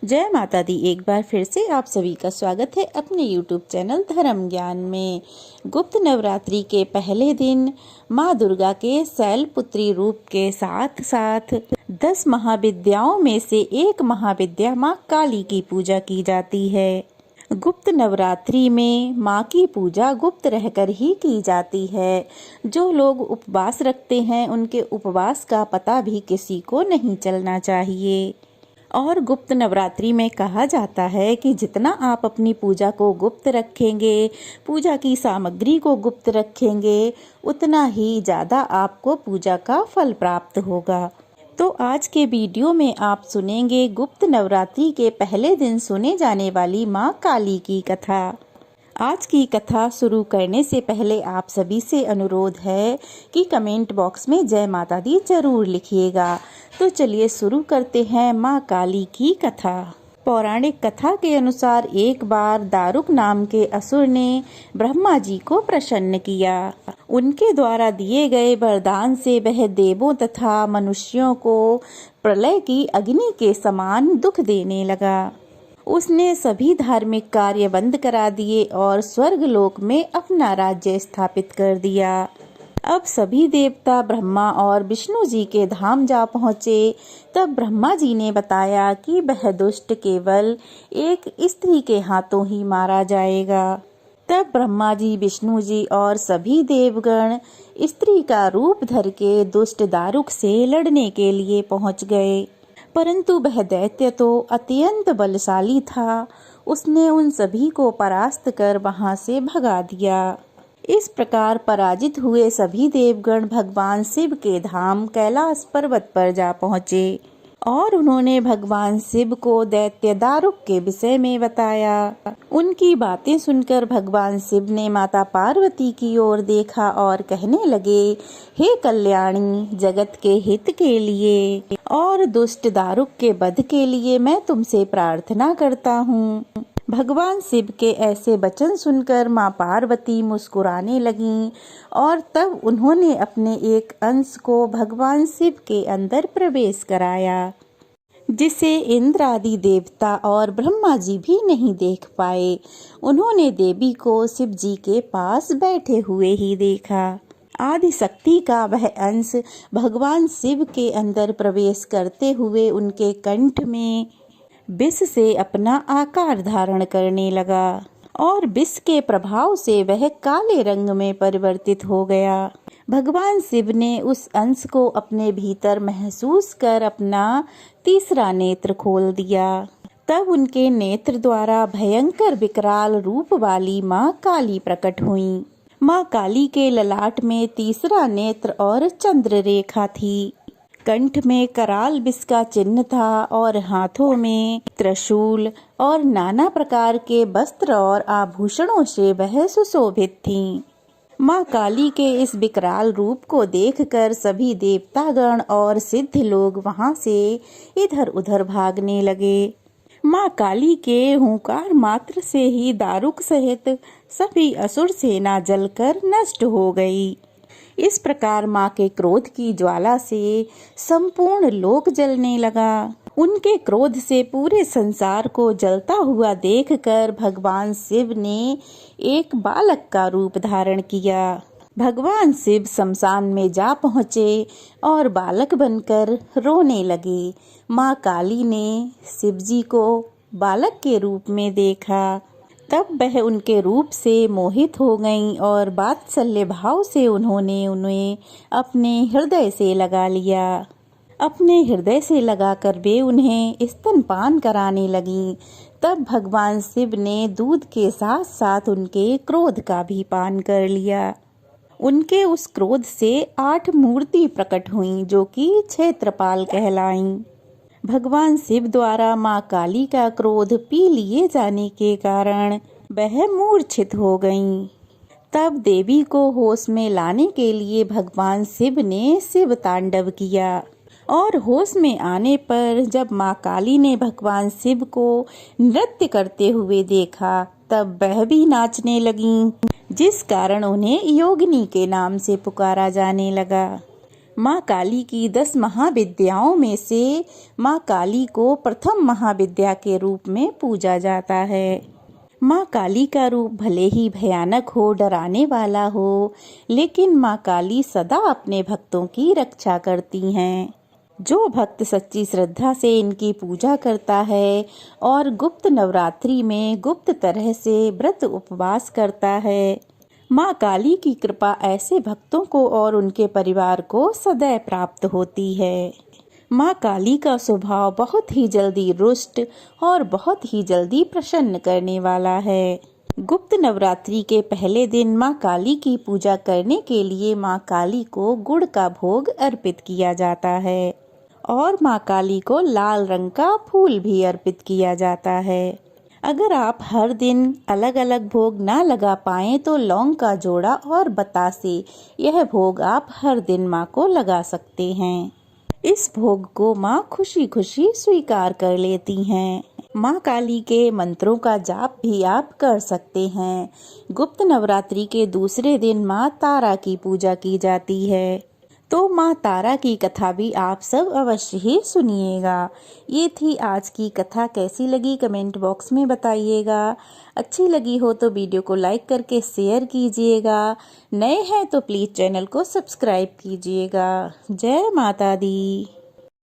जय माता दी। एक बार फिर से आप सभी का स्वागत है अपने YouTube चैनल धर्म ज्ञान में। गुप्त नवरात्रि के पहले दिन माँ दुर्गा के शैलपुत्री रूप के साथ साथ 10 महाविद्याओं में से एक महाविद्या माँ काली की पूजा की जाती है। गुप्त नवरात्रि में माँ की पूजा गुप्त रहकर ही की जाती है। जो लोग उपवास रखते हैं उनके उपवास का पता भी किसी को नहीं चलना चाहिए। और गुप्त नवरात्रि में कहा जाता है कि जितना आप अपनी पूजा को गुप्त रखेंगे, पूजा की सामग्री को गुप्त रखेंगे, उतना ही ज़्यादा आपको पूजा का फल प्राप्त होगा। तो आज के वीडियो में आप सुनेंगे गुप्त नवरात्रि के पहले दिन सुने जाने वाली माँ काली की कथा। आज की कथा शुरू करने से पहले आप सभी से अनुरोध है कि कमेंट बॉक्स में जय माता दी जरूर लिखिएगा। तो चलिए शुरू करते हैं माँ काली की कथा। पौराणिक कथा के अनुसार एक बार दारुक नाम के असुर ने ब्रह्मा जी को प्रसन्न किया। उनके द्वारा दिए गए वरदान से वह देवों तथा मनुष्यों को प्रलय की अग्नि के समान दुख देने लगा। उसने सभी धार्मिक कार्य बंद करा दिए और स्वर्ग लोक में अपना राज्य स्थापित कर दिया। अब सभी देवता ब्रह्मा और विष्णु जी के धाम जा पहुँचे। तब ब्रह्मा जी ने बताया कि वह दुष्ट केवल एक स्त्री के हाथों ही मारा जाएगा। तब ब्रह्मा जी, विष्णु जी और सभी देवगण स्त्री का रूप धर के दुष्ट दारुक से लड़ने के लिए पहुँच गए। परंतु वह दैत्य तो अत्यंत बलशाली था। उसने उन सभी को परास्त कर वहां से भगा दिया। इस प्रकार पराजित हुए सभी देवगण भगवान शिव के धाम कैलाश पर्वत पर जा पहुँचे और उन्होंने भगवान शिव को दैत्य दारुक के विषय में बताया। उनकी बातें सुनकर भगवान शिव ने माता पार्वती की ओर देखा और कहने लगे, हे कल्याणी, जगत के हित के लिए और दुष्ट दारुक के वध के लिए मैं तुमसे प्रार्थना करता हूँ। भगवान शिव के ऐसे वचन सुनकर माँ पार्वती मुस्कुराने लगीं और तब उन्होंने अपने एक अंश को भगवान शिव के अंदर प्रवेश कराया, जिसे इंद्र आदि देवता और ब्रह्मा जी भी नहीं देख पाए। उन्होंने देवी को शिव जी के पास बैठे हुए ही देखा। आदि शक्ति का वह अंश भगवान शिव के अंदर प्रवेश करते हुए उनके कंठ में विष से अपना आकार धारण करने लगा और विष के प्रभाव से वह काले रंग में परिवर्तित हो गया। भगवान शिव ने उस अंश को अपने भीतर महसूस कर अपना तीसरा नेत्र खोल दिया। तब उनके नेत्र द्वारा भयंकर विकराल रूप वाली माँ काली प्रकट हुई। माँ काली के ललाट में तीसरा नेत्र और चंद्र रेखा थी। कंठ में कराल विष का चिन्ह था और हाथों में त्रिशूल और नाना प्रकार के वस्त्र और आभूषणों से वह सुशोभित थीं। माँ काली के इस विकराल रूप को देखकर सभी देवतागण और सिद्ध लोग वहां से इधर उधर भागने लगे। माँ काली के हुंकार मात्र से ही दारुक सहित सभी असुर सेना जलकर नष्ट हो गई। इस प्रकार माँ के क्रोध की ज्वाला से संपूर्ण लोक जलने लगा। उनके क्रोध से पूरे संसार को जलता हुआ देखकर भगवान शिव ने एक बालक का रूप धारण किया। भगवान शिव शमशान में जा पहुँचे और बालक बनकर रोने लगे। माँ काली ने शिव जी को बालक के रूप में देखा। तब वह उनके रूप से मोहित हो गईं और वात्सल्य भाव से उन्होंने उन्हें अपने हृदय से लगा लिया। अपने हृदय से लगाकर वे उन्हें स्तनपान कराने लगीं। तब भगवान शिव ने दूध के साथ साथ उनके क्रोध का भी पान कर लिया। उनके उस क्रोध से 8 मूर्ति प्रकट हुईं, जो कि क्षेत्रपाल कहलाईं। भगवान शिव द्वारा माँ काली का क्रोध पी लिए जाने के कारण वह मूर्छित हो गईं। तब देवी को होश में लाने के लिए भगवान शिव ने शिव तांडव किया और होश में आने पर जब माँ काली ने भगवान शिव को नृत्य करते हुए देखा, तब वह भी नाचने लगीं, जिस कारण उन्हें योगिनी के नाम से पुकारा जाने लगा। माँ काली की 10 महाविद्याओं में से माँ काली को प्रथम महाविद्या के रूप में पूजा जाता है। माँ काली का रूप भले ही भयानक हो, डराने वाला हो, लेकिन माँ काली सदा अपने भक्तों की रक्षा करती हैं। जो भक्त सच्ची श्रद्धा से इनकी पूजा करता है और गुप्त नवरात्रि में गुप्त तरह से व्रत उपवास करता है, माँ काली की कृपा ऐसे भक्तों को और उनके परिवार को सदैव प्राप्त होती है। माँ काली का स्वभाव बहुत ही जल्दी रुष्ट और बहुत ही जल्दी प्रसन्न करने वाला है। गुप्त नवरात्रि के पहले दिन माँ काली की पूजा करने के लिए माँ काली को गुड़ का भोग अर्पित किया जाता है और माँ काली को लाल रंग का फूल भी अर्पित किया जाता है। अगर आप हर दिन अलग अलग भोग ना लगा पाएं तो लौंग का जोड़ा और बतासे, यह भोग आप हर दिन माँ को लगा सकते हैं। इस भोग को माँ खुशी खुशी स्वीकार कर लेती हैं। माँ काली के मंत्रों का जाप भी आप कर सकते हैं। गुप्त नवरात्रि के दूसरे दिन माँ तारा की पूजा की जाती है, तो माँ तारा की कथा भी आप सब अवश्य ही सुनिएगा। ये थी आज की कथा। कैसी लगी कमेंट बॉक्स में बताइएगा। अच्छी लगी हो तो वीडियो को लाइक करके शेयर कीजिएगा। नए हैं तो प्लीज़ चैनल को सब्सक्राइब कीजिएगा। जय माता दी।